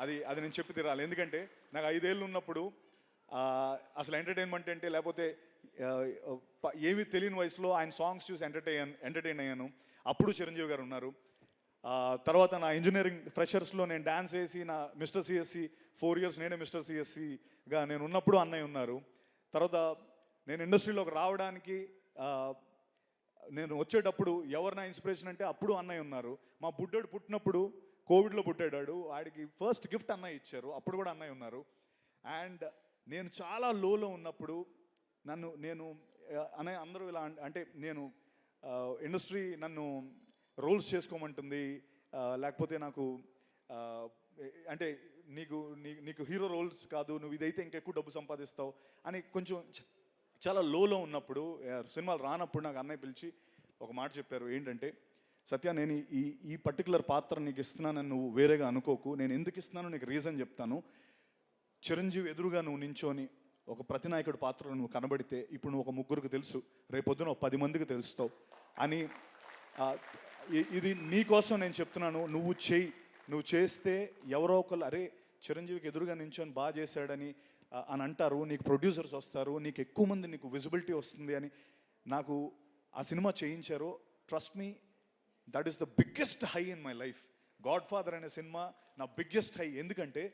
అది అది నేను చెప్పి తీరాలి. ఎందుకంటే నాకు 5 ఏళ్ళు ఉన్నప్పుడు అసలు ఎంటర్టైన్మెంట్ అంటే లేకపోతే ఏమీ తెలియని వయసులో ఆయన సాంగ్స్ చూసి ఎంటర్టైన్ అయ్యాను. అప్పుడు చిరంజీవి గారు ఉన్నారు. తర్వాత నా ఇంజనీరింగ్ ఫ్రెషర్స్లో నేను డ్యాన్స్ వేసి నా మిస్టర్ సిఎస్సి 4 ఇయర్స్ నేనే మిస్టర్ సిఎస్సిగా నేను ఉన్నప్పుడు అన్నయ్య ఉన్నారు. తర్వాత నేను ఇండస్ట్రీలోకి రావడానికి నేను వచ్చేటప్పుడు ఎవరు నా ఇన్స్పిరేషన్ అంటే అప్పుడు అన్నయ్య ఉన్నారు. మా బుడ్డోడు పుట్టినప్పుడు కోవిడ్లో పుట్టాడు. వాడికి ఫస్ట్ గిఫ్ట్ అన్నయ్య ఇచ్చారు. అప్పుడు కూడా అన్నయ్య ఉన్నారు. అండ్ నేను చాలా లోలో ఉన్నప్పుడు నేను అన్నయ్య అందరూ ఇలా అంటే నేను ఇండస్ట్రీ నన్ను రోల్స్ చేసుకోమంటుంది, లేకపోతే నాకు అంటే నీకు హీరో రోల్స్ కాదు, నువ్వు ఇదైతే ఇంకెక్కువ డబ్బు సంపాదిస్తావు అని కొంచెం చాలా లోలో ఉన్నప్పుడు సినిమాలు రానప్పుడు నాకు అన్నయ్య పిలిచి ఒక మాట చెప్పారు. ఏంటంటే, సత్య నేను ఈ పర్టికులర్ పాత్ర నీకు ఇస్తున్నానని నువ్వు వేరేగా అనుకోకు, నేను ఎందుకు ఇస్తున్నానో నీకు రీజన్ చెప్తాను. చిరంజీవి ఎదురుగా నువ్వు నించోని ఒక ప్రతినాయకుడు పాత్రలో నువ్వు కనబడితే ఇప్పుడు నువ్వు ఒక 3కి తెలుసు, రేపొద్దున 10 మందికి తెలుస్తావు అని, ఇది నీ కోసం నేను చెప్తున్నాను, నువ్వు చేస్తే ఎవరో ఒకరు అరే చిరంజీవికి ఎదురుగా నించొని బాగా చేశాడని అని అంటారు, నీకు ప్రొడ్యూసర్స్ వస్తారు, నీకు ఎక్కువ మంది నీకు విజిబిలిటీ వస్తుంది అని నాకు ఆ సినిమా చేయించారు. Trust me, that is the biggest high in my life. God father అనే సినిమా నా బిగ్గెస్ట్ హై. ఎందుకంటే